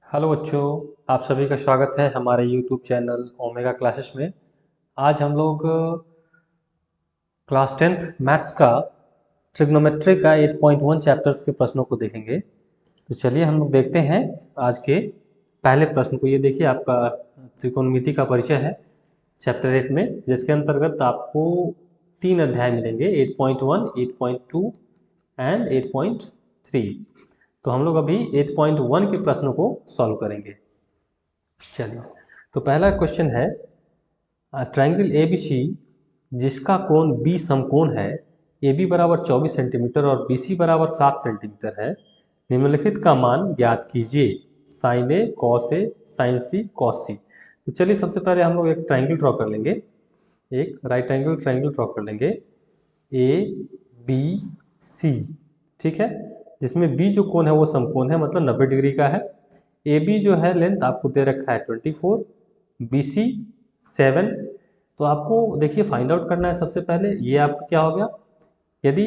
Hello बच्चों, आप सभी का स्वागत है हमारे यूट्यूब चैनल ओमेगा क्लासेस में। आज हम लोग क्लास 10th मैथ्स का ट्रिग्नोमेट्री का 8.1 चैप्टर्स के प्रश्नों को देखेंगे। तो चलिए हम लोग देखते हैं आज के पहले प्रश्न को। ये देखिए, आपका त्रिकोणमिति का परिचय है चैप्टर 8 में, जिसके अंतर्गत आपको 3 अध्याय मिलेंगे, 8.1, 8.2 एंड 8.3। तो हम लोग अभी 8.1 के प्रश्नों को सॉल्व करेंगे। चलिए, तो पहला क्वेश्चन है, ट्रायंगल ए बी सी जिसका कोण बी समकोण है, ए बी बराबर 24 सेंटीमीटर और बी सी बराबर 7 सेंटीमीटर है, निम्नलिखित का मान ज्ञात कीजिए। Sign A cos A sign C cos सी। तो चलिए सबसे पहले हम लोग एक ट्रायंगल ड्रॉ कर लेंगे, एक राइट एंगल ट्रायंगल ड्रॉ कर लेंगे ए बी सी। ठीक है, जिसमें बी जो कोण है वो समकोण है, मतलब 90 डिग्री का है। ए बी जो है लेंथ आपको दे रखा है 24, बी सी 7। तो आपको देखिए फाइंड आउट करना है। सबसे पहले ये आपका क्या हो गया, यदि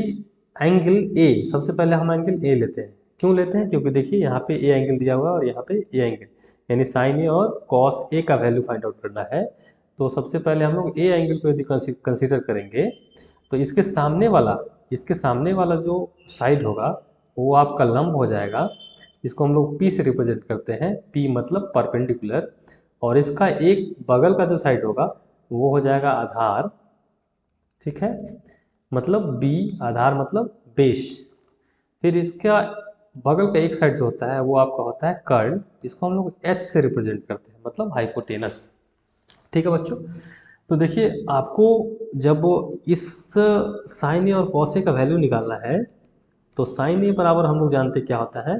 एंगल ए, सबसे पहले हम एंगल ए लेते हैं। क्यों लेते हैं? क्योंकि देखिए यहाँ पे ए एंगल दिया हुआ है और यहाँ पे ए एंगल, यानी साइन ए और कॉस ए का वैल्यू फाइंड आउट करना है। तो सबसे पहले हम लोग ए एंगल को यदि कंसीडर करेंगे तो इसके सामने वाला जो साइड होगा वो आपका लंब हो जाएगा। इसको हम लोग पी से रिप्रेजेंट करते हैं, पी मतलब परपेंडिकुलर। और इसका एक बगल का जो साइड होगा वो हो जाएगा आधार। ठीक है, मतलब बी, आधार मतलब बेस। फिर इसका बगल का एक साइड जो होता है वो आपका होता है कर्ल, जिसको हम लोग एच से रिप्रेजेंट करते हैं, मतलब हाइपोटेनस। ठीक है बच्चों, तो देखिए आपको जब इस साइन ए और कॉस ए का वैल्यू निकालना है तो साइन ए बराबर हम लोग जानते क्या होता है,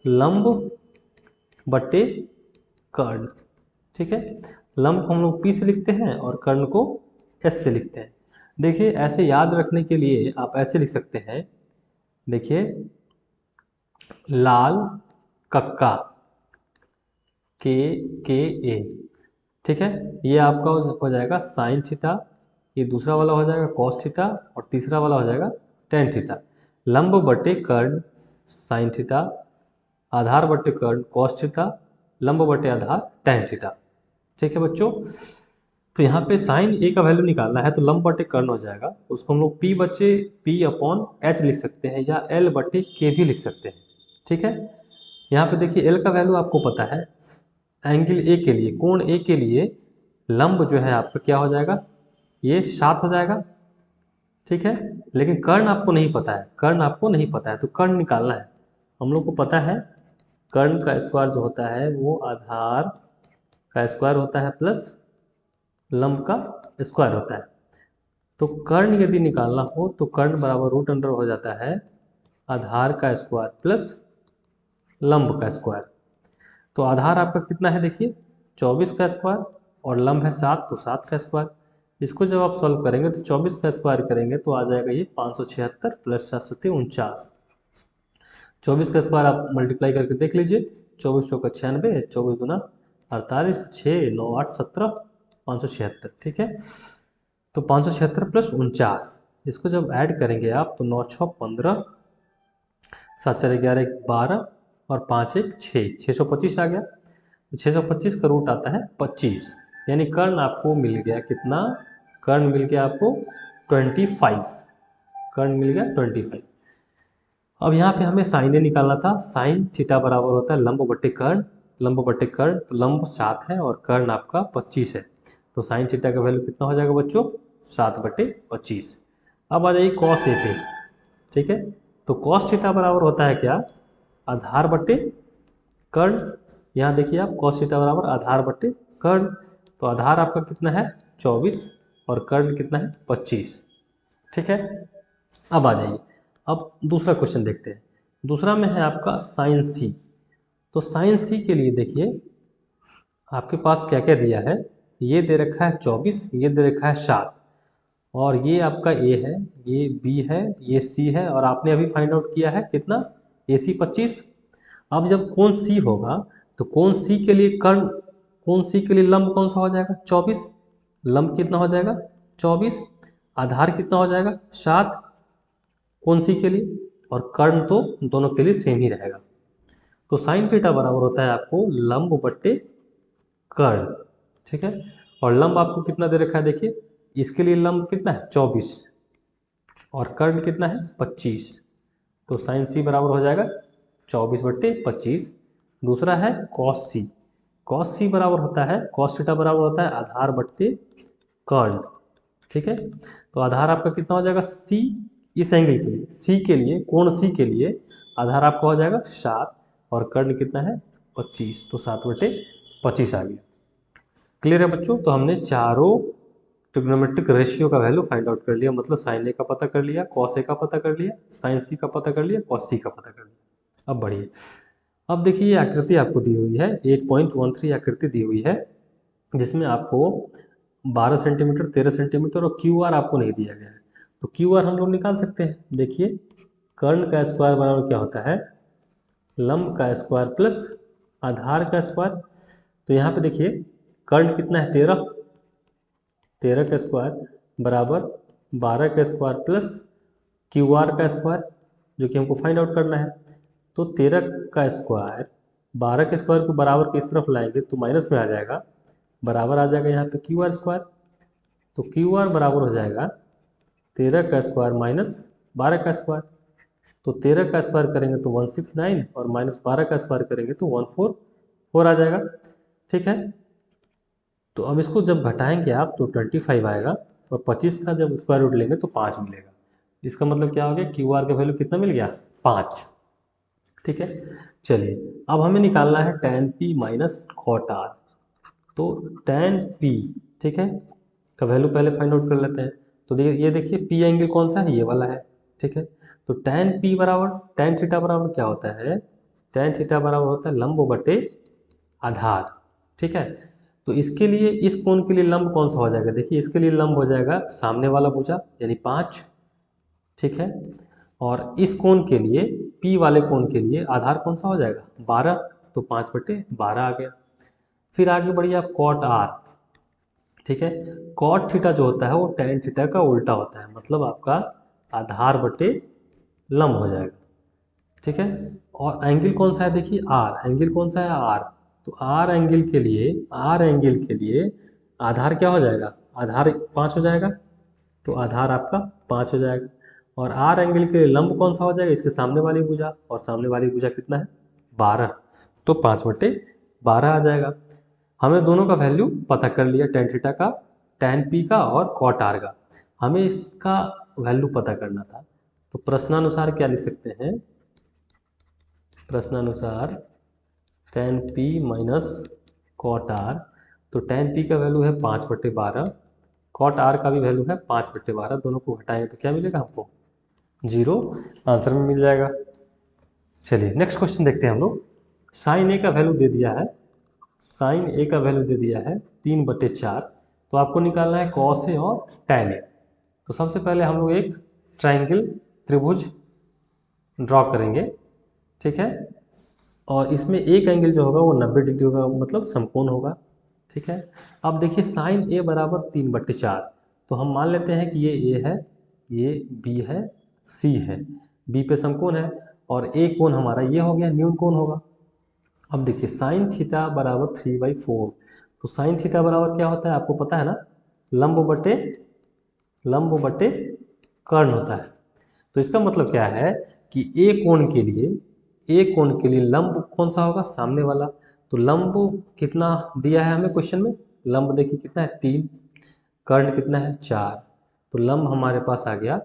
लंब बटे कर्ण। ठीक है, लंब को हम लोग पी से लिखते हैं और कर्ण को एस से लिखते हैं। देखिए ऐसे याद रखने के लिए आप ऐसे लिख सकते हैं, देखिए लाल कक्का के ए। ठीक है, ये आपका हो जाएगा साइन थीटा, ये दूसरा वाला हो जाएगा कॉस थीटा और तीसरा वाला हो जाएगा टेन थीटा। लंब बटे कर्ण साइन थीटा, आधार बटे कर्ण कॉस थीटा, लंब बटे आधार टेन थीटा। ठीक है बच्चों, तो यहाँ पे साइन ए का वैल्यू निकालना है तो लंब बटे कर्ण हो जाएगा, उसको हम लोग पी अपॉन एच लिख सकते हैं या एल बटे के भी लिख सकते हैं। ठीक है, यहाँ पे देखिए एल का वैल्यू आपको पता है, एंगल ए के लिए, कोण ए के लिए लंब जो है आपका क्या हो जाएगा, ये 7 हो जाएगा। ठीक है, लेकिन कर्ण आपको नहीं पता है, कर्ण आपको नहीं पता है तो कर्ण निकालना है। हम लोग को पता है कर्ण का स्क्वायर जो होता है वो आधार का स्क्वायर होता है प्लस लंब का स्क्वायर होता है। तो कर्ण यदि निकालना हो तो कर्ण बराबर रूट अंडर हो जाता है आधार का स्क्वायर प्लस लंब का स्क्वायर। तो आधार आपका कितना है, देखिए 24 का स्क्वायर, और लंब है 7 तो 7 का स्क्वायर। इसको जब आप सॉल्व करेंगे तो 24 का स्क्वायर करेंगे तो आ जाएगा ये 576 प्लस 749। 24 का स्क्वायर आप मल्टीप्लाई करके देख लीजिए, 24 चौका 96, 24 गुना 48, 6 9 8 17, 576। ठीक है, तो 576 प्लस 49, इसको जब ऐड करेंगे आप तो 9 6 15, 7 4 11 12 और 5 1 6, 625 आ गया। तो 625 का रूट आता है 25, यानी कर्ण आपको मिल गया कितना, कर्ण मिल गया आपको 25, कर्ण मिल गया 25। अब यहाँ पे हमें साइन ए निकालना था, साइन थीटा बराबर होता है लंब बटे कर्ण, लंब बटे कर्ण, तो लंब 7 है और कर्ण आपका 25 है। तो साइन थीटा का वैल्यू कितना हो जाएगा बच्चों, 7/25। अब आ जाइए कॉस ए पे। ठीक है, तो कॉस थीटा बराबर होता है क्या, आधार बटे कर्ण। यहाँ देखिए आप कॉस थीटा बराबर आधार बटे कर्ण, तो आधार आपका कितना है 24 और कर्ण कितना है 25। ठीक है, अब आ जाइए, अब दूसरा क्वेश्चन देखते हैं। दूसरा में है आपका साइन सी। तो साइन सी के लिए देखिए आपके पास क्या क्या दिया है, ये दे रखा है 24, ये दे रखा है 7, और ये आपका ए है, ये बी है, ये सी है, और आपने अभी फाइंड आउट किया है कितना, ए सी 25। अब जब कोण सी होगा तो कोण सी के लिए कर्ण, कोण सी के लिए लंब कौन सा हो जाएगा 24, लंब कितना हो जाएगा 24, आधार कितना हो जाएगा 7 कोण सी के लिए, और कर्ण तो दोनों के लिए सेम ही रहेगा। तो साइन थीटा बराबर होता है आपको लंब बट्टे कर्ण, ठीक है। और लंब आपको कितना दे रखा है, देखिए इसके लिए लंब कितना है 24 और कर्ण कितना है 25। तो साइन सी बराबर हो जाएगा 24/25। दूसरा है कॉस सी। कॉस सी बराबर होता है, कॉस थीटा बराबर होता है आधार बट्टे कर्ण, ठीक है। तो आधार आपका कितना हो जाएगा सी, इस एंगल के लिए, सी के लिए, कोण सी के लिए आधार आपका हो जाएगा 7 और कर्ण कितना है 25। तो 7/25 आ गया। क्लियर है बच्चों। तो हमने चारों ट्रिग्नोमेट्रिक रेशियो का वैल्यू फाइंड आउट कर लिया, मतलब साइन ए का पता कर लिया, कॉस ए का पता कर लिया, साइन सी का पता कर लिया, कॉस सी का पता कर लिया। अब बढ़िए, अब देखिए ये आकृति आपको दी हुई है, 8.13 आकृति दी हुई है, जिसमें आपको 12 सेंटीमीटर, 13 सेंटीमीटर और क्यू आर आपको नहीं दिया गया है। तो क्यू आर हम लोग निकाल सकते हैं। देखिए कर्ण का स्क्वायर बराबर क्या होता है, लंब का स्क्वायर प्लस आधार का स्क्वायर। तो यहाँ पे देखिए कर्ण कितना है 13, 13 का स्क्वायर बराबर 12 का स्क्वायर प्लस क्यू आर का स्क्वायर, जो कि हमको फाइंड आउट करना है। तो 13 का स्क्वायर 12 के स्क्वायर को बराबर की इस तरफ लाएंगे तो माइनस में आ जाएगा, बराबर आ जाएगा यहाँ पे क्यू आर स्क्वायर। तो क्यू आर बराबर हो जाएगा 13 का स्क्वायर माइनस 12 का स्क्वायर। तो 13 का स्क्वायर करेंगे तो 169 और माइनस 12 का स्क्वायर करेंगे तो 144 आ जाएगा, ठीक है। तो अब इसको जब घटाएंगे आप तो 25 आएगा और 25 का जब स्क्वायर रूट लेंगे तो 5 मिलेगा। इसका मतलब क्या हो गया, क्यू आर का वैल्यू कितना मिल गया 5, ठीक है। चलिए अब हमें निकालना है tan p minus cot R. तो tan p, ठीक है, का वैल्यू पहले फाइंड आउट कर लेते हैं। तो देखिए ये देखिए p एंगल कौन सा है, ये वाला है, ठीक है। तो tan p बराबर tan थीटा बराबर क्या होता है, tan थीटा बराबर होता है लंब बटे आधार, ठीक है। तो इसके लिए इस कोण के लिए लंब कौन सा हो जाएगा, देखिए इसके लिए लंब हो जाएगा सामने वाला भुजा यानी 5, ठीक है। और इस कोण के लिए P वाले कोण के लिए आधार कौन सा हो जाएगा 12, तो 5/12 आ गया। फिर आगे बढ़िए आप कॉट आर, ठीक है। कॉट थीटा जो होता है वो tan थीटा का उल्टा होता है, मतलब आपका आधार बटे लंब हो जाएगा, ठीक है। और एंगल कौन सा है, देखिए आर, एंगल कौन सा है आर। तो आर एंगल के लिए, आर एंगल के लिए आधार क्या हो जाएगा, आधार 5 हो जाएगा। तो आधार आपका 5 हो जाएगा। और आर एंगल के लिए लंब कौन सा हो जाएगा, इसके सामने वाली भुजा, और सामने वाली भुजा कितना है 12, तो 5/12 आ जाएगा। हमने दोनों का वैल्यू पता कर लिया, tan थीटा का, tan p का और cot r का। हमें इसका वैल्यू पता करना था। तो प्रश्नानुसार क्या लिख सकते हैं, प्रश्नानुसार tan p minus cot r। तो tan p का वैल्यू है 5/12, cot r का भी वैल्यू है 5/12, दोनों को घटाएंगे तो क्या मिलेगा हमको 0, आंसर में मिल जाएगा। चलिए नेक्स्ट क्वेश्चन देखते हैं हम लोग। साइन ए का वैल्यू दे दिया है, साइन ए का वैल्यू दे दिया है 3/4। तो आपको निकालना है कॉस ए और टैन ए। तो सबसे पहले हम लोग एक ट्राइंगल त्रिभुज ड्रॉ करेंगे, ठीक है। और इसमें एक एंगल जो होगा वो 90 डिग्री होगा, मतलब समकोण होगा, ठीक है। अब देखिए साइन ए बराबर 3/4। तो हम मान लेते हैं कि ये ए है, ये बी है, सी है, बी पे समकोण है, और ए कोण हमारा ये हो गया, न्यून कोण होगा। अब देखिए साइन थीटा बराबर 3/4। तो साइन थीटा बराबर क्या होता है आपको पता है ना, लंब बटे, लंब बटे कर्ण होता है। तो इसका मतलब क्या है कि ए कोण के लिए, ए कोण के लिए लंब कौन सा होगा, सामने वाला। तो लंब कितना दिया है हमें क्वेश्चन में, लंब देखिए कितना है 3, कर्ण कितना है 4। तो लंब हमारे पास आ गया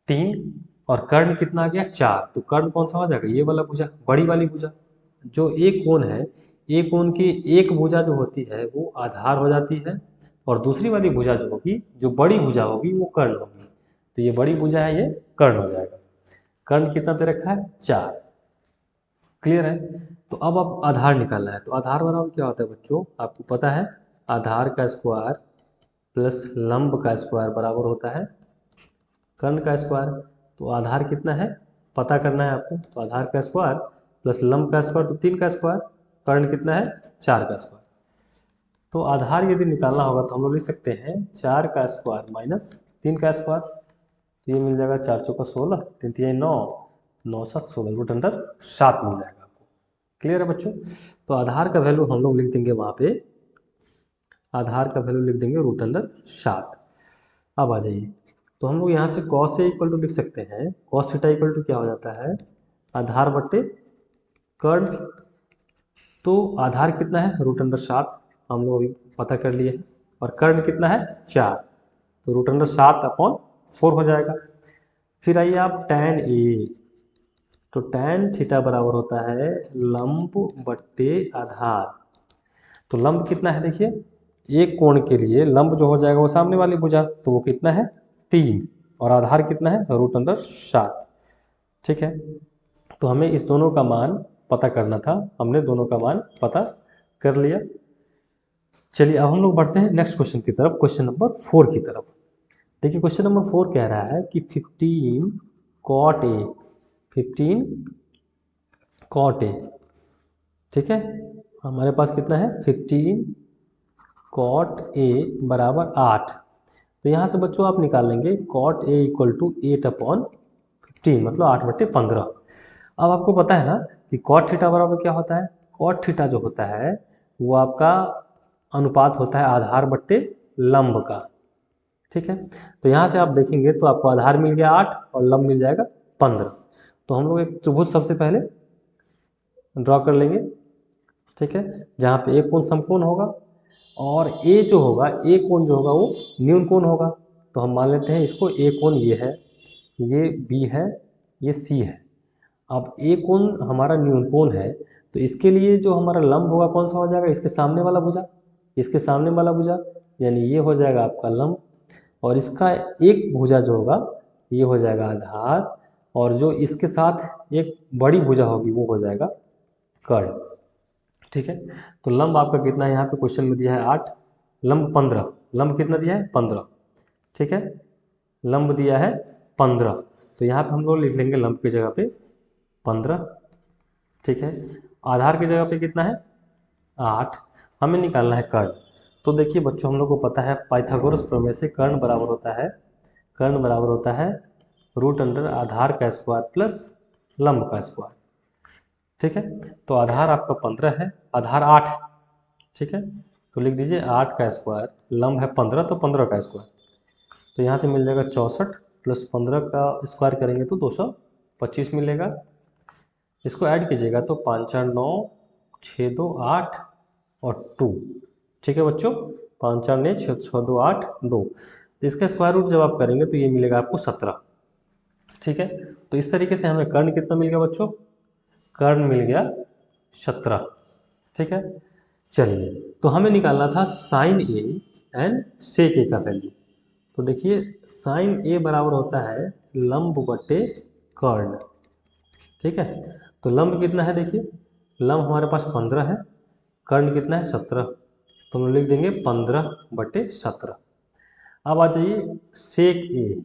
3 और कर्ण कितना आ गया 4। तो कर्ण कौन सा हो जाएगा, ये वाला भुजा, बड़ी वाली भुजा। जो एक कोण है, एक कोण की एक भुजा जो होती है वो आधार हो जाती है, और दूसरी वाली भुजा जो होगी, जो बड़ी भुजा होगी वो कर्ण होगी। तो ये बड़ी भुजा है, ये कर्ण हो जाएगा। कर्ण कितना दे रखा है 4, क्लियर है। तो अब आधार निकालना है। तो आधार बराबर क्या होता है बच्चों, आपको पता है आधार का स्क्वायर प्लस लंब का स्क्वायर बराबर होता है कर्ण का स्क्वायर। तो आधार कितना है पता करना है आपको। तो आधार का स्क्वायर प्लस लंब का स्क्वायर तो 3 का स्क्वायर, कर्ण कितना है 4 का स्क्वायर। तो आधार यदि निकालना होगा तो हम लोग लिख सकते हैं 4 का स्क्वायर माइनस 3 का स्क्वायर। तो ये मिल जाएगा 4 चौका 16, 3 3 9, 9 7 16, रूट अंडर 7 मिल जाएगा आपको। क्लियर है बच्चों। तो आधार का वैल्यू हम लोग लिख देंगे वहाँ पे, आधार का वैल्यू लिख देंगे √7। अब आ जाइए, तो हम लोग यहाँ से कॉस ए इक्वल टू लिख सकते हैं, कॉस थीटा इक्वल टू क्या हो जाता है, आधार बट्टे कर्ण। तो आधार कितना है √7, हम लोग अभी पता कर लिए हैं, और कर्ण कितना है 4, तो √7/4 हो जाएगा। फिर आइए आप tan ए, तो tan थीटा बराबर होता है लंब बट्टे आधार। तो लंब कितना है देखिए, एक कोण के लिए लंब जो हो जाएगा वो सामने वाली भुजा, तो वो कितना है 3, और आधार कितना है √7। ठीक है, तो हमें इस दोनों का मान पता करना था, हमने दोनों का मान पता कर लिया। चलिए अब हम लोग बढ़ते हैं नेक्स्ट क्वेश्चन की तरफ, क्वेश्चन नंबर 4 की तरफ। देखिए क्वेश्चन नंबर 4 कह रहा है कि 15 cot A, 15 cot A, ठीक है, हमारे पास कितना है 15 cot A बराबर 8। तो यहाँ से बच्चों आप निकाल लेंगे cot A इक्वल टू 8/15, मतलब 8/15। अब आपको पता है ना कि cot थीटा बराबर क्या होता है, cot थीटा जो होता है वो आपका अनुपात होता है आधार बट्टे लंब का। ठीक है, तो यहाँ से आप देखेंगे तो आपको आधार मिल गया 8 और लंब मिल जाएगा 15। तो हम लोग एक त्रिभुज सबसे पहले ड्रॉ कर लेंगे, ठीक है, जहाँ पे एक कोण समकोण होगा और ए जो होगा, ए कोण जो होगा वो न्यून कोण होगा। तो हम मान लेते हैं इसको ए कोण ये है, ये बी है, ये सी है। अब ए कोण हमारा न्यून कोण है, तो इसके लिए जो हमारा लंब होगा कौन सा हो जाएगा, इसके सामने वाला भुजा, इसके सामने वाला भुजा, यानी ये हो जाएगा आपका लंब, और इसका एक भुजा जो होगा ये हो जाएगा आधार, और जो इसके साथ एक बड़ी भुजा होगी वो हो जाएगा कर्ण। ठीक है, तो लंब आपका कितना है, यहाँ पे क्वेश्चन में दिया है 8, लंब 15, लंब कितना दिया है 15, ठीक है, लंब दिया है 15। तो यहाँ पे हम लोग लिख लेंगे लंब की जगह पे 15, ठीक है, आधार की जगह पे कितना है 8, हमें निकालना है कर्ण। तो देखिए बच्चों हम लोग को पता है पाइथागोरस प्रमेय से कर्ण बराबर होता है, कर्ण बराबर होता है √ आधार का स्क्वायर प्लस लंब का स्क्वायर। ठीक है, तो आधार आपका 15 है, आधार 8 है, ठीक है, तो लिख दीजिए 8 का स्क्वायर, लंब है 15 तो 15 का स्क्वायर, तो यहाँ से मिल जाएगा 64 प्लस 15 का स्क्वायर करेंगे तो 225 मिलेगा। इसको ऐड कीजिएगा तो 5 4 9, 6 2 8 और 2, ठीक है बच्चों, 5 4 9 6 2 8 2। तो इसका स्क्वायर रूट जब आप करेंगे तो ये मिलेगा आपको 17। ठीक है, तो इस तरीके से हमें कर्ण कितना मिल गया बच्चों, कर्ण मिल गया 17। ठीक है, चलिए तो हमें निकालना था साइन ए एंड सेक ए का वैल्यू। तो देखिए साइन ए बराबर होता है लंब बटे कर्ण। ठीक है, तो लंब कितना है देखिए, लंब हमारे पास 15 है, कर्ण कितना है 17, तो हम लिख देंगे 15/17। अब आ जाइए सेक ए।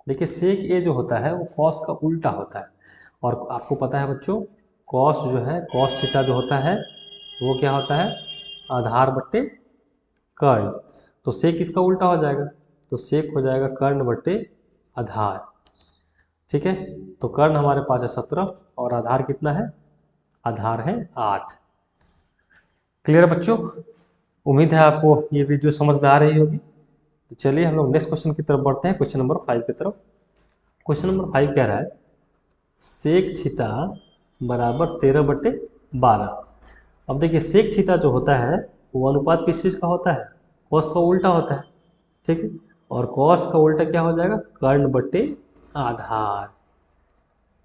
देखिए सेक ए जो होता है वो कॉस का उल्टा होता है, और आपको पता है बच्चों कॉस जो है, कॉस थीटा जो होता है वो क्या होता है आधार बट्टे कर्ण। तो सेक इसका उल्टा हो जाएगा, तो सेक हो जाएगा कर्ण बट्टे आधार। ठीक है, तो कर्ण हमारे पास है 17 और आधार कितना है, आधार है 8। क्लियर है बच्चों, उम्मीद है आपको ये वीडियो समझ में आ रही होगी। तो चलिए हम लोग नेक्स्ट क्वेश्चन की तरफ बढ़ते हैं, क्वेश्चन नंबर 5 की तरफ। क्वेश्चन नंबर 5 कह रहा है सेक थीटा बराबर 13/12। अब देखिए सेक थीटा जो होता है वो अनुपात किस चीज़ का होता है, कॉस का उल्टा होता है। ठीक है, और कॉस का उल्टा क्या हो जाएगा, कर्ण बट्टे आधार।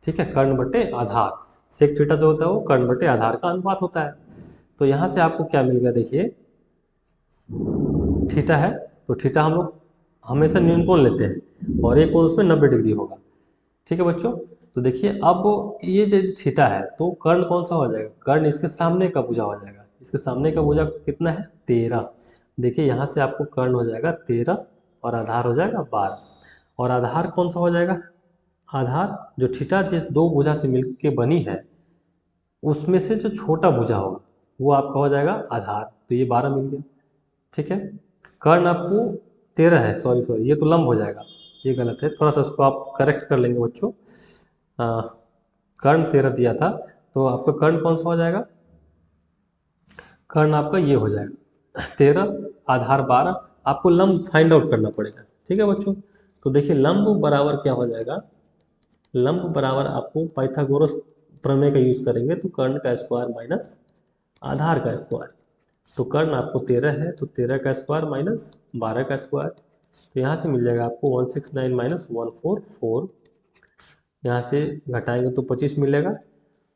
ठीक है, कर्ण बट्टे आधार, सेक थीटा जो होता है वो कर्ण बट्टे आधार का अनुपात होता है। तो यहाँ से आपको क्या मिल गया देखिए, थीटा है तो थीटा हम लोग हमेशा न्यून कोण लेते हैं और एक कोण उसमें 90 डिग्री होगा। ठीक है बच्चों, तो देखिए अब ये जो थीटा है तो कर्ण कौन सा हो जाएगा, कर्ण इसके सामने का भुजा हो जाएगा, इसके सामने का भुजा कितना है 13। देखिए यहाँ से आपको कर्ण हो जाएगा 13 और आधार हो जाएगा 12, और आधार कौन सा हो जाएगा, आधार जो थीटा जिस दो भुजा से मिल के बनी है उसमें से जो छोटा भुजा होगा वो आपका हो जाएगा आधार, तो ये 12 मिल गया। ठीक है, कर्ण आपको 13 है, सॉरी सॉरी ये तो लंब हो जाएगा, ये गलत है, थोड़ा सा उसको आप करेक्ट कर लेंगे बच्चों। कर्ण 13 दिया था तो आपका कर्ण कौन सा हो जाएगा? कर्ण आपका ये हो जाएगा 13, आधार 12। आपको लंब फाइंड आउट करना पड़ेगा, ठीक है बच्चों। तो देखिए लंब बराबर क्या हो जाएगा, लंब बराबर आपको पाइथागोरस प्रमेय का यूज करेंगे तो कर्ण का स्क्वायर माइनस आधार का स्क्वायर। तो कर्ण आपको 13 है तो 13 का स्क्वायर माइनस 12 का स्क्वायर। तो यहाँ से मिल जाएगा आपको 169 माइनस 144। यहाँ से घटाएंगे तो 25 मिलेगा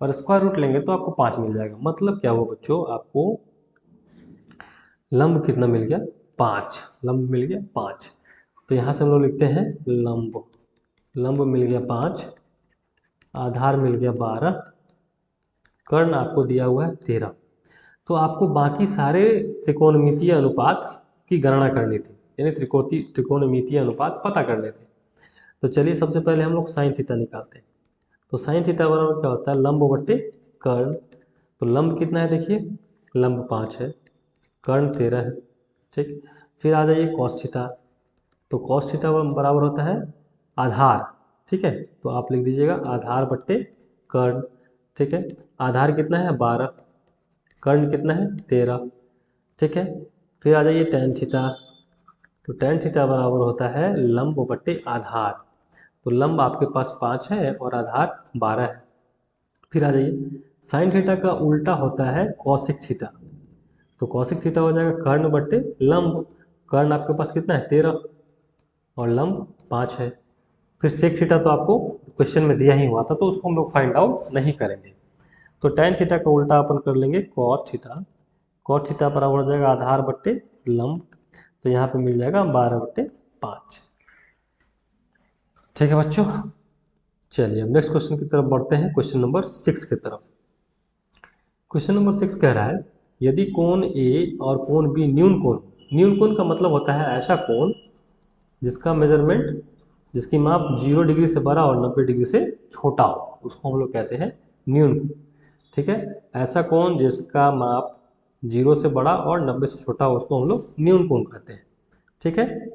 और स्क्वायर रूट लेंगे तो आपको 5 मिल जाएगा। मतलब क्या हुआ बच्चों, आपको लंब कितना मिल गया? 5। लंब मिल गया 5। तो यहाँ से हम लोग लिखते हैं लंब, लंब मिल गया 5, आधार मिल गया 12, कर्ण आपको दिया हुआ है 13। तो आपको बाकी सारे त्रिकोणमितीय अनुपात की गणना करनी थी, यानी त्रिकोणमितीय अनुपात पता करने थे। तो चलिए सबसे पहले हम लोग साइन थीटा निकालते हैं। तो साइन थीटा बराबर क्या होता है? लंब बट्टे कर्ण। तो लंब कितना है देखिए, लंब 5 है, कर्ण 13 है, ठीक। फिर आ जाइए कॉस थीटा। तो कॉस थीटा बराबर होता है आधार, ठीक है। तो आप लिख दीजिएगा आधार बट्टे कर्ण, ठीक है। आधार कितना है? 12, कर्ण कितना है? 13, ठीक है। फिर आ जाइए टेन थीटा। तो टेन थीटा बराबर होता है लंब बट्टे आधार। तो लंब आपके पास 5 है और आधार 12 है। फिर आ जाइए साइन थीटा का उल्टा होता है कॉसिक थीटा। तो कॉसिक थीटा हो जाएगा कर्ण बट्टे लंब। कर्ण आपके पास कितना है? 13 और लंब 5 है। फिर सेक थीटा तो आपको क्वेश्चन में दिया ही हुआ था तो उसको हम लोग फाइंड आउट नहीं करेंगे। तो टेन थीटा का उल्टा अपन कर लेंगे कॉट थीटा। कॉट थीटा बराबर हो जाएगा आधार बट्टे लंब। तो यहाँ पे मिल जाएगा 12/5। ठीक है बच्चों, चलिए अब नेक्स्ट क्वेश्चन की तरफ बढ़ते हैं, क्वेश्चन नंबर 6 की तरफ। क्वेश्चन नंबर 6 कह रहा है यदि कोण ए और कोण बी न्यून कोण, न्यून कोण का मतलब होता है ऐसा कोण जिसका मेजरमेंट, जिसकी माप 0 डिग्री से बड़ा और 90 डिग्री से छोटा हो, उसको हम लोग कहते हैं न्यून कोण, ठीक है। ऐसा कोण जिसका माप 0 से बड़ा और 90 से छोटा हो उसको हम लोग न्यून कोण कहते हैं, ठीक है।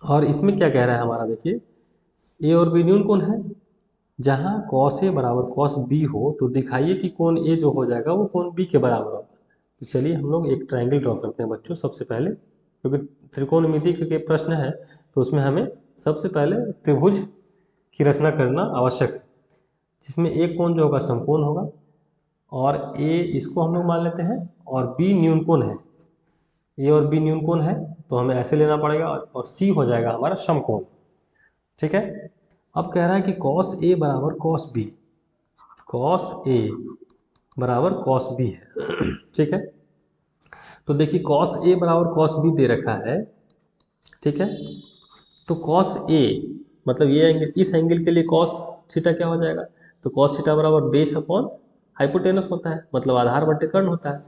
और इसमें क्या कह रहा है हमारा, देखिए ए और बी न्यून कोण है। जहाँ कॉस ए बराबर कॉस बी हो तो दिखाइए कि कोण ए जो हो जाएगा वो कोण बी के बराबर होगा। तो चलिए हम लोग एक ट्रायंगल ड्रॉ करते हैं बच्चों सबसे पहले, क्योंकि त्रिकोणमिति के प्रश्न है तो उसमें हमें सबसे पहले त्रिभुज की रचना करना आवश्यक है, जिसमें एक कोण जो होगा समकोण होगा और ए इसको हम लोग मान लेते हैं और बी न्यून कोण है। ए और बी न्यून कोण है तो हमें ऐसे लेना पड़ेगा और सी हो जाएगा हमारा समकोण, ठीक है। अब कह रहा है कि कॉस ए बराबर कॉस बी, कॉस ए बराबर कॉस बी है ठीक है। तो देखिए कॉस ए बराबर कॉस बी दे रखा है, ठीक है। तो कॉस ए मतलब ये एंगल, इस एंगल के लिए कॉस थीटा क्या हो जाएगा? तो कॉस थीटा बराबर बेस अपॉन हाइपोटेनस होता है, मतलब आधार बट्टे कर्ण होता है।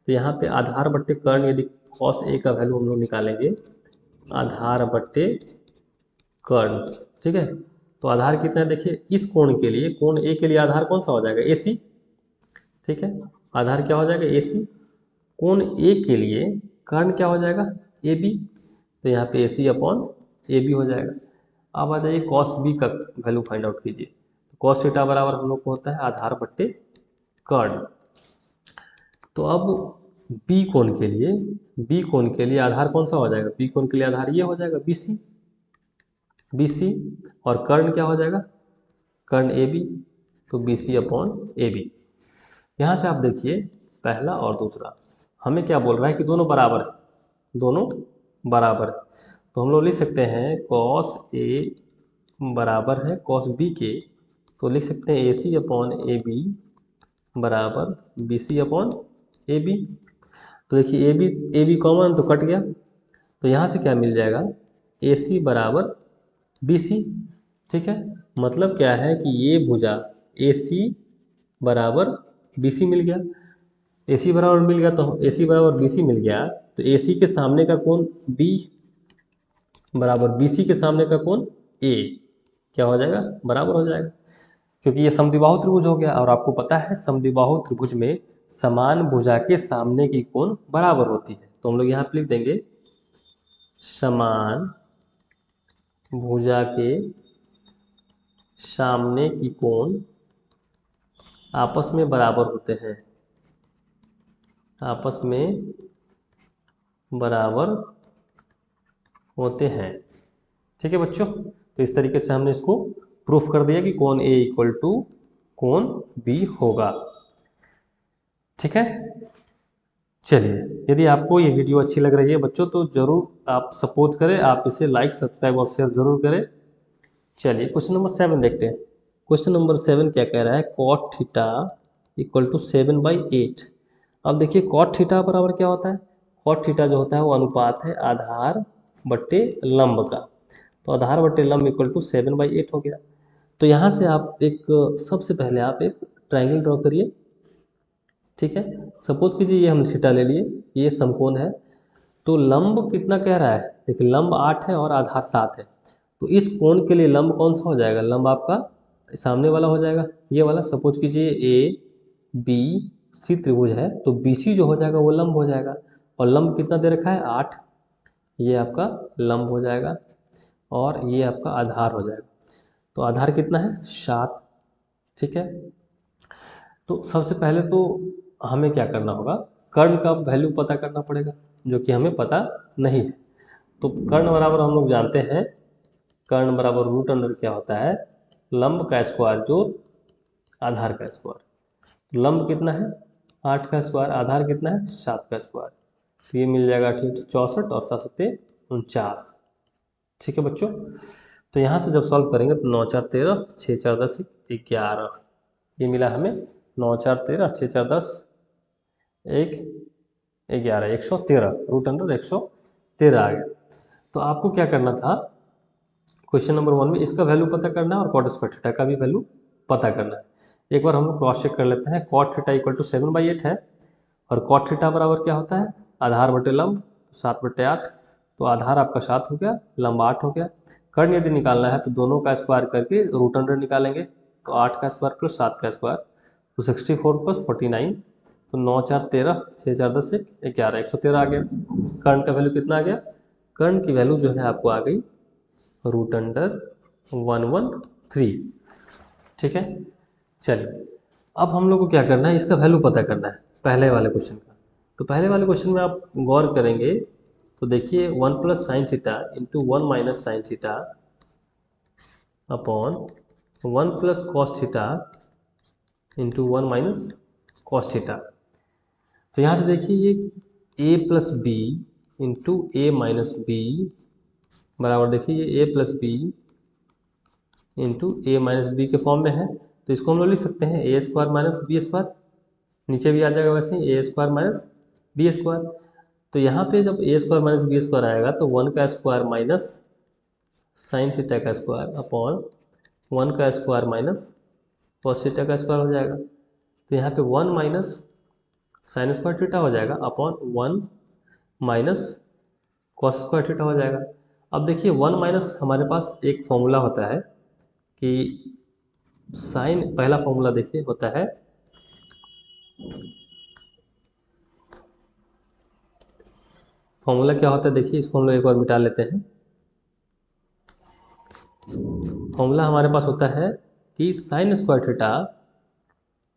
तो यहाँ पे आधार बट्टे कर्ण, यदि कॉस ए का वैल्यू हम लोग निकालेंगे आधार बट्टे कर्ण, ठीक है। तो आधार कितना है देखिए, इस कोण के लिए, कोण ए के लिए आधार कौन सा हो जाएगा? ए सी, ठीक है। आधार क्या हो जाएगा? ए सी। कोण ए के लिए कर्ण क्या हो जाएगा? A B. तो यहाँ पे ए सी अपॉन ए बी हो जाएगा। अब आ जाइए कॉस बी का वैल्यू फाइंड आउट कीजिए। तो कॉस थीटा बराबर हम लोग को होता है आधार बट्टे कर्ण। तो अब बी कोण के लिए, बी कोण के लिए आधार कौन सा हो जाएगा? बी कोण के लिए आधार ये हो जाएगा बी सी, बी सी। और कर्ण क्या हो जाएगा? कर्ण ए बी। तो B C upon A B. यहाँ से आप देखिए पहला और दूसरा हमें क्या बोल रहा है कि दोनों बराबर है, दोनों बराबर है। तो हम लोग लिख सकते हैं कॉस ए बराबर है कॉस बी के, तो लिख सकते हैं A C upon A B बराबर B C upon A B. तो देखिए ए बी कॉमन तो कट गया, तो यहाँ से क्या मिल जाएगा? ए सी बराबर बी सी, ठीक है। मतलब क्या है कि ये भुजा ए सी बराबर बी सी मिल गया। ए सी बराबर मिल गया तो ए सी बराबर बी सी मिल गया, तो ए सी के सामने का कोण बी बराबर बी सी के सामने का कोण ए क्या हो जाएगा? बराबर हो जाएगा, क्योंकि ये समद्विबाहु त्रिभुज हो गया। और आपको पता है समद्विबाहु त्रिभुज में समान भुजा के सामने की कोण बराबर होती है। तो हम लोग यहाँ पे लिख देंगे समान भुजा के सामने की कोण आपस में बराबर होते हैं, आपस में बराबर होते हैं। ठीक है बच्चों, तो इस तरीके से हमने इसको प्रूफ कर दिया कि कोण ए इक्वल टू कोण बी होगा। ठीक है, चलिए, यदि आपको ये वीडियो अच्छी लग रही है बच्चों तो ज़रूर आप सपोर्ट करें, आप इसे लाइक सब्सक्राइब और शेयर ज़रूर करें। चलिए क्वेश्चन नंबर 7 देखते हैं। क्वेश्चन नंबर 7 क्या कह रहा है, कॉट थीटा इक्वल टू 7/8। अब देखिए कॉट थीटा बराबर क्या होता है, कॉट थीटा जो होता है वो अनुपात है आधार बट्टे लंब का। तो आधार बट्टे लंब इक्वल टू 7/8 हो गया। तो यहाँ से आप एक, सबसे पहले आप एक ट्राइंगल ड्रॉ करिए। ठीक है, सपोज कीजिए ये हम थीटा ले लिए, ये समकोण है। तो लंब कितना कह रहा है, देखिए लंब 8 है और आधार 7 है। तो इस कोण के लिए लंब कौन सा हो जाएगा, लंब आपका सामने वाला हो जाएगा, ये वाला। सपोज कीजिए ए बी सी त्रिभुज है, तो बी सी जो हो जाएगा वो लंब हो जाएगा। और लंब कितना दे रखा है, 8, ये आपका लंब हो जाएगा और ये आपका आधार हो जाएगा। तो आधार कितना है, 7। ठीक है, तो सबसे पहले तो हमें क्या करना होगा, कर्ण का वैल्यू पता करना पड़ेगा, जो कि हमें पता नहीं है। तो कर्ण बराबर हम लोग जानते हैं, कर्ण बराबर रूट अंडर क्या होता है, लंब का स्क्वायर जो आधार का स्क्वायर। लंब कितना है, 8 का स्क्वायर, आधार कितना है, 7 का स्क्वायर। तो ये मिल जाएगा 64 और 7 49। ठीक है बच्चों, तो यहाँ से जब सॉल्व करेंगे तो 9 4 13, 6 4 10 11, ये मिला हमें 9 4 13, 6 4 10 1 11, 113, रूट अंडर 113 आ गया। तो आपको क्या करना था, क्वेश्चन नंबर 1 में इसका वैल्यू पता करना है और कॉट स्क्वायर थीटा का भी वैल्यू पता करना है। एक बार हम लोग क्रॉस चेक कर लेते हैं। कॉट थीटा इक्वल टू 7/8 है और कॉट थीटा बराबर क्या होता है, आधार बटे लंब 7/8। तो आधार आपका 7 हो गया, लंब 8 हो गया। कर्ण यदि निकालना है तो दोनों का स्क्वायर करके रूट अंडर निकालेंगे। तो 8 का स्क्वायर प्लस 7 का स्क्वायर, तो 64 प्लस 49। तो 9 4 13, 6 4 10 11, 113 आ गया। कर्ण का वैल्यू कितना आ गया, कर्ण की वैल्यू जो है आपको आ गई रूट अंडर 113। ठीक है, चलिए अब हम लोग को क्या करना है, इसका वैल्यू पता करना है पहले वाले क्वेश्चन का। तो पहले वाले क्वेश्चन में आप गौर करेंगे तो देखिए 1 plus sine theta into 1 minus sine theta upon 1 plus cos theta into 1 minus cos theta. तो यहाँ से देखिए ये a plus B into A minus B बराबर, देखिए ये a plus B into A minus B के फॉर्म में है। तो इसको हम लोग लिख सकते हैं A square minus B square, नीचे भी आ जाएगा वैसे ही A square minus B square. तो यहाँ पे जब ए स्क्वायर माइनस बी स्क्वायर आएगा तो 1 का स्क्वायर माइनस साइन थीटा का स्क्वायर अपॉन 1 का स्क्वायर माइनस कॉस थीटा का स्क्वायर हो जाएगा। तो यहाँ पे 1 माइनस साइन स्क्वायर थीटा हो जाएगा upon 1 minus cos square theta हो जाएगा। अब देखिए 1 माइनस हमारे पास एक फॉर्मूला होता है कि साइन, पहला फॉर्मूला देखिए होता है फॉर्मूला क्या होता है, देखिए इसको हम लोग एक बार मिटा लेते हैं। फॉर्मूला हमारे पास होता है कि साइन स्क्वायर थीटा,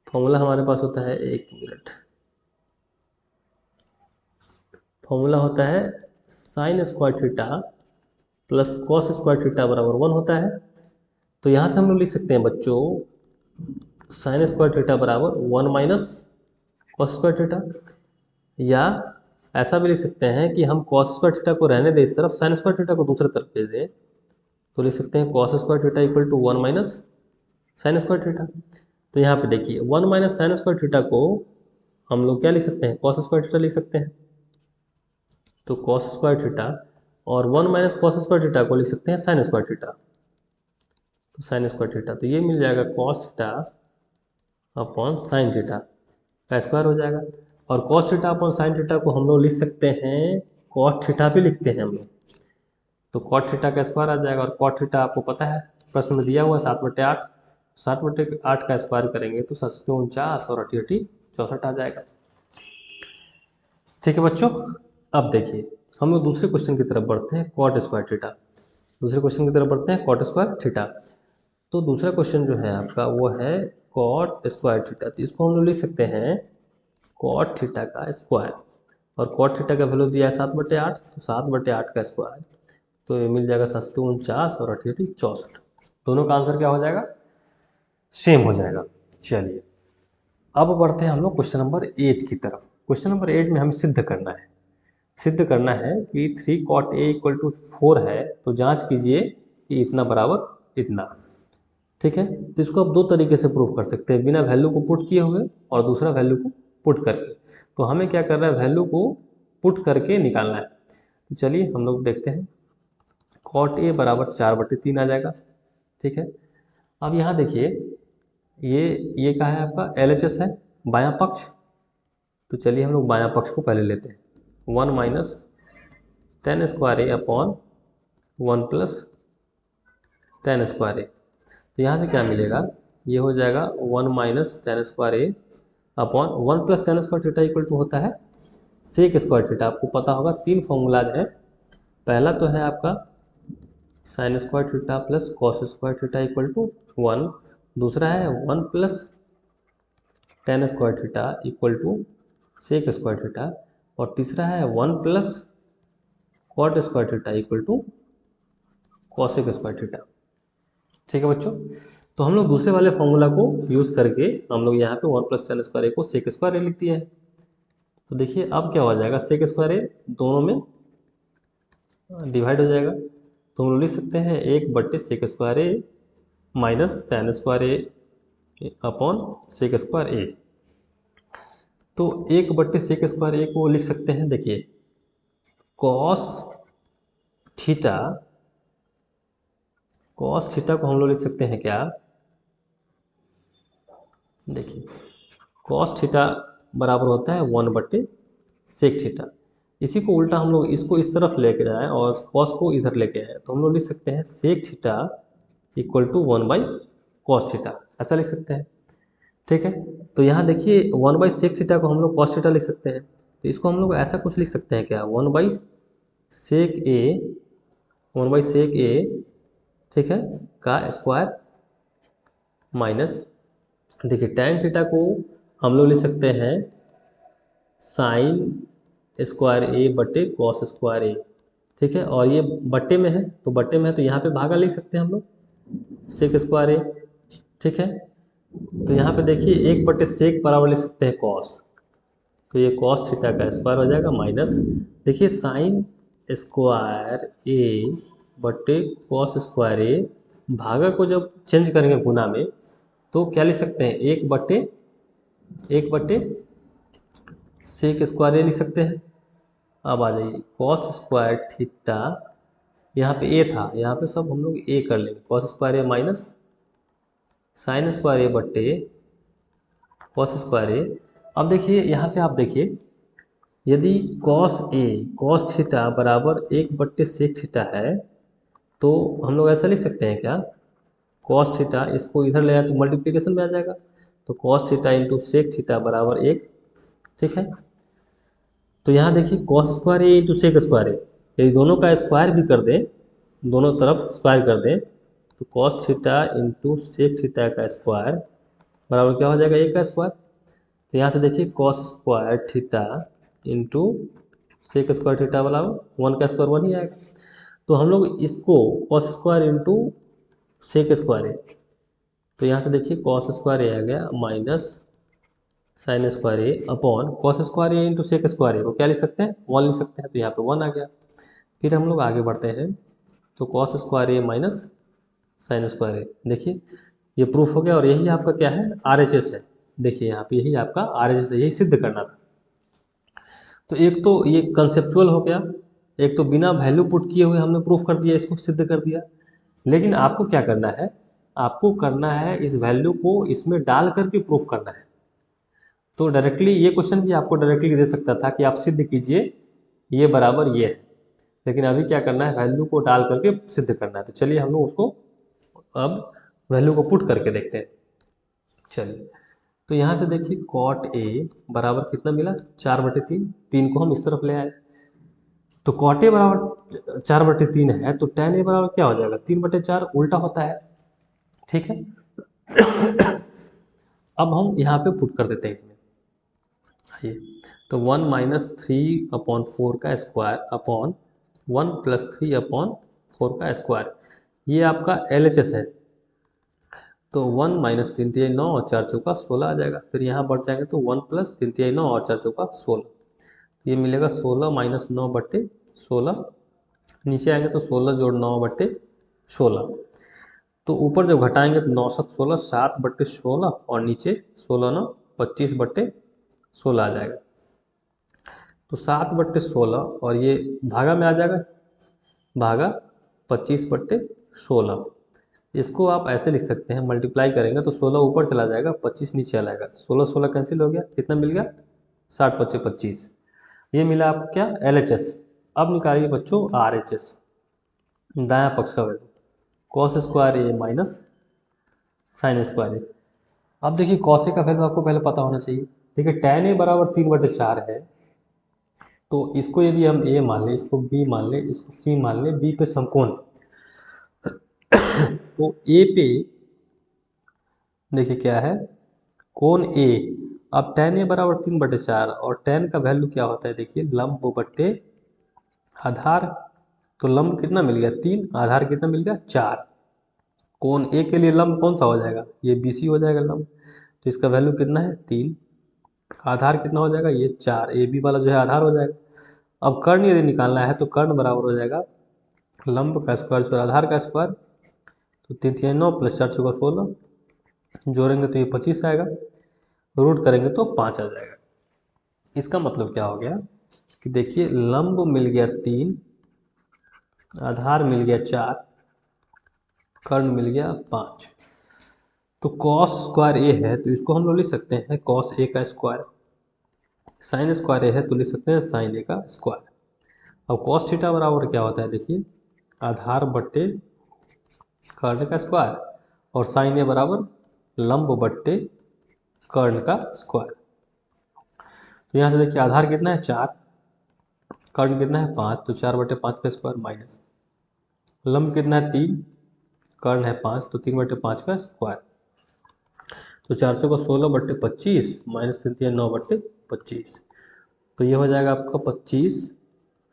फॉर्मूला हमारे पास होता है, एक मिनट, फॉर्मूला होता है sign square theta plus cos square theta बराबर 1 होता है। तो यहाँ से हम लोग लिख सकते हैं बच्चों साइन स्क्वायर थीटा बराबर 1 माइनस कॉस स्क्वायर थीटा, या ऐसा भी लिख सकते हैं कि हम कॉस स्क्वायर थीटा को रहने दें इस तरफ, साइन स्क्वायर थीटा को दूसरी तरफ भेज दें। तो लिख सकते हैं cos square theta equal to 1 minus sine square theta. तो यहाँ पे देखिए 1 माइनस साइन स्क्वायर थीटा को हम लोग क्या लिख सकते हैं, कॉस स्क्वायर थीटा लिख सकते हैं। तो कॉस स्क्वायर थीटा और 1 माइनस कॉस स्क्वायर थीटा को लिख सकते हैं साइन स्क्वायर थीटा। तो साइन स्क्वायर थीटा, तो ये मिल जाएगा cos theta upon sine theta का स्क्वायर हो जाएगा। और cos theta upon sine theta को हम लोग लिख सकते हैं, कॉट थीटा भी लिखते हैं हम लोग। तो कॉट थीटा का स्क्वायर आ जाएगा, और कॉट थीटा आपको पता है प्रश्न में दिया हुआ है 7/8। 7/8 का स्क्वायर करेंगे तो 749 और 8 64 आ जाएगा। ठीक है बच्चों, अब देखिए हम लोग दूसरे क्वेश्चन की तरफ बढ़ते हैं, कॉट स्क्वायर थीटा। दूसरे क्वेश्चन की तरफ बढ़ते हैं, कॉट स्क्वायर थीटा। तो दूसरा क्वेश्चन जो है आपका वो है कॉट स्क्वायर थीटा, तो इसको हम लोग लिख सकते हैं कॉट थीटा का स्क्वायर, और कॉट थीटा का वैल्यू दिया है 7/8, तो 7/8 का स्क्वायर, तो ये मिल जाएगा 7×49 और 8×64, दोनों का आंसर क्या हो जाएगा, सेम हो जाएगा। चलिए अब बढ़ते हैं हम लोग क्वेश्चन नंबर 8 की तरफ। क्वेश्चन नंबर 8 में हमें सिद्ध करना है, सिद्ध करना है कि 3 cot A = 4 है, तो जांच कीजिए कि इतना बराबर इतना। ठीक है, तो इसको आप दो तरीके से प्रूव कर सकते हैं, बिना वैल्यू को पुट किए हुए और दूसरा वैल्यू को पुट करके। तो हमें क्या करना है, वैल्यू को पुट करके निकालना है। तो चलिए हम लोग देखते हैं, cot A = 4/3 आ जाएगा। ठीक है, अब यहाँ देखिए ये क्या है आपका LHS है, बायां पक्ष। तो चलिए हम लोग बायां पक्ष को पहले लेते हैं, 1 - tan² A upon 1 + tan² A। तो यहाँ से क्या मिलेगा, ये हो जाएगा 1 - tan² A upon 1 + tan² theta equal to होता है sec² थीटा। आपको पता होगा 3 फॉर्मूलाज हैं, पहला तो है आपका sin² theta plus cos² theta equal to 1, दूसरा है 1 + tan² theta equal to sec² theta, और तीसरा है 1 + cot² theta equal to cosec² theta. ठीक है बच्चों, तो हम लोग दूसरे वाले फॉर्मूला को यूज़ करके हम लोग यहाँ पे 1 + tan² A को sec² A लिख दिए हैं। तो देखिए अब क्या हो जाएगा, sec² A दोनों में डिवाइड हो जाएगा, तो हम लोग लिख सकते हैं 1/sec² A minus tan² A upon sec² A। तो 1/sec² A को लिख सकते हैं, देखिए cos थीटा, cos थीटा को हम लोग लिख सकते हैं क्या, देखिए cos थीटा बराबर होता है 1/sec थीटा। इसी को उल्टा हम लोग इसको इस तरफ लेके जाएं और cos को इधर लेके आए, तो हम लोग लिख सकते हैं sec theta equal to 1/cos theta, ऐसा लिख सकते हैं। ठीक है, तो यहाँ देखिए 1/sec थीटा को हम लोग cos थीटा लिख सकते हैं, तो इसको हम लोग ऐसा कुछ लिख सकते हैं क्या, 1/sec A, 1/sec A, ठीक है, का स्क्वायर माइनस, देखिए tan थीटा को हम लोग लिख सकते हैं sin² A/cos² A। ठीक है, और ये बट्टे में है, तो बट्टे में है तो यहाँ पे भागा लिख सकते हैं हम लोग sec² A। ठीक है, तो यहाँ पे देखिए 1/sec बराबर लिख सकते हैं cos, तो ये cos थीटा का स्क्वायर हो जाएगा माइनस, देखिए sin² A/cos² A, भागा को जब चेंज करेंगे गुना में तो क्या लिख सकते हैं, 1/sec² A लिख सकते हैं। अब आ जाइए cos² थीटा, यहाँ पे A था, यहाँ पे सब हम लोग A कर लेंगे, cos² A minus sin² A/cos² A। अब देखिए यहाँ से आप देखिए, यदि cos थीटा बराबर 1/sec थीटा है, तो हम लोग ऐसा लिख सकते हैं क्या, cos थीटा इसको इधर ले आए तो मल्टीप्लिकेशन में आ जाएगा, तो cos theta into sec theta बराबर 1। ठीक है, तो यहाँ देखिए cos² A into sec² A, यदि दोनों का स्क्वायर भी कर दें, दोनों तरफ स्क्वायर कर दें, तो cos theta into sec theta का स्क्वायर बराबर क्या हो जाएगा, 1 का स्क्वायर। तो यहाँ से देखिए cos² theta into sec² theta बराबर 1 का स्क्वायर 1 ही आएगा। तो हम लोग इसको cos² इंटू sec² A, तो यहाँ से देखिए cos² A आ गया minus sin² A upon cos² A into sec² A को क्या लिख सकते हैं, 1 लिख सकते हैं, तो यहाँ पे 1 आ गया। फिर हम लोग आगे बढ़ते हैं, तो cos² A minus sin² A, देखिए ये प्रूफ हो गया, और यही आपका क्या है, RHS है। देखिए यहाँ पे यही आपका RHS है, यही सिद्ध करना था। तो एक तो ये कंसेप्चुअल हो गया, एक तो बिना वैल्यू पुट किए हुए हमने प्रूफ कर दिया, इसको सिद्ध कर दिया। लेकिन आपको क्या करना है, आपको करना है इस वैल्यू को इसमें डाल करके प्रूफ करना है। तो डायरेक्टली ये क्वेश्चन भी आपको डायरेक्टली दे सकता था कि आप सिद्ध कीजिए ये बराबर ये है, लेकिन अभी क्या करना है, वैल्यू को डाल करके सिद्ध करना है। तो चलिए हम लोग उसको अब वैल्यू को पुट करके देखते हैं। चलिए, तो यहाँ से देखिए cot A बराबर कितना मिला, 4/3, 3 को हम इस तरफ ले आए, तो cot A बराबर 4/3 है, तो tan A बराबर क्या हो जाएगा, 3/4 उल्टा होता है। ठीक है, अब हम यहाँ पे पुट कर देते हैं इसमें, आइए। तो 1 माइनस 3/4 का स्क्वायर अपॉन 1 प्लस 3/4 का स्क्वायर, ये आपका LHS है। तो 1 माइनस 3 तिहाई 9 और 4 चौका 16 आ जाएगा। फिर यहाँ बढ़ जाएंगे तो 1 प्लस 3 तिहाई 9 और 4 चौका 16, तो ये मिलेगा 16 माइनस 9/16। नीचे आएंगे तो 16 जोड़ 9/16। तो ऊपर जब घटाएंगे तो 9 7 16, 7/16 और नीचे 16 9 25/16 आ जाएगा। तो 7/16 और ये भागा में आ जाएगा, भागा 25/16। इसको आप ऐसे लिख सकते हैं, मल्टीप्लाई करेंगे तो 16 ऊपर चला जाएगा, 25 नीचे आ जाएगा, 16 16 कैंसिल हो गया, कितना मिल गया 60 25 25। ये मिला आपको क्या LHS। अब निकालिए बच्चों RHS, दायां पक्ष का वैल्यू कॉस स्क्वायर ए माइनस साइन स्क्वायर ए। अब देखिए कॉस ए का वैल्यू आपको पहले पता होना चाहिए। देखिए tan A बराबर 3/4 है, तो इसको यदि हम A मान लें, इसको B मान लें, इसको C मान लें, B पे समकोण तो A पे देखिए क्या है, कोण A। अब tan A बराबर 3/4 और tan का वैल्यू क्या होता है, देखिए लंब बट्टे आधार। तो लंब कितना मिल गया 3, आधार कितना मिल गया 4। कोण A के लिए लंब कौन सा हो जाएगा, ये BC हो जाएगा लंब। तो इसका वैल्यू कितना है 3, आधार कितना हो जाएगा ये 4, AB वाला जो है आधार हो जाएगा। अब कर्ण यदि निकालना है तो कर्ण बराबर हो जाएगा लंब का स्क्वायर जोड़ आधार का स्क्वायर। तो 3 3 9 प्लस 4 चौका 16, जोड़ेंगे तो ये 25 आएगा, रूट करेंगे तो 5 आ जाएगा। इसका मतलब क्या हो गया कि देखिए लंब मिल गया 3, आधार मिल गया 4, कर्ण मिल गया 5। तो कॉस स्क्वायर ए है तो इसको हम लोग लिख सकते हैं कॉस ए का स्क्वायर, साइन स्क्वायर ए है तो लिख सकते हैं साइन ए का स्क्वायर। अब कॉस थीटा बराबर क्या होता है, देखिए आधार बट्टे कर्ण का स्क्वायर, और साइन ए बराबर लंब बट्टे कर्ण का स्क्वायर। तो यहाँ से देखिए आधार कितना है 4, कर्ण कितना है 5, तो 4/5 का स्क्वायर माइनस लंब कितना है 3, कर्ण है 5, तो 3/5 का स्क्वायर। तो 4 को 16/25 माइनस 3 3 9/25, तो ये हो जाएगा आपका 25,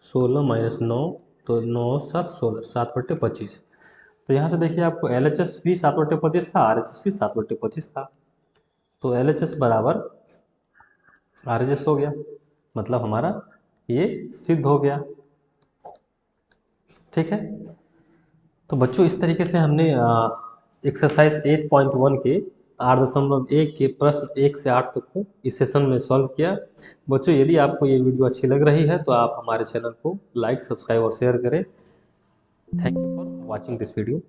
16 माइनस 9, तो 9 7 16, 7/25। तो यहाँ से देखिए आपको LHS भी 7/25 था, RHS भी 7/25 था। तो LHS बराबर RHS हो गया, मतलब हमारा ये सिद्ध हो गया। ठीक है, तो बच्चों इस तरीके से हमने एक्सरसाइज 8.1 के 8.1 के प्रश्न 1 से 8 तक को इस सेशन में सॉल्व किया। बच्चों यदि आपको ये वीडियो अच्छी लग रही है तो आप हमारे चैनल को लाइक सब्सक्राइब और शेयर करें। Thank you for watching this video.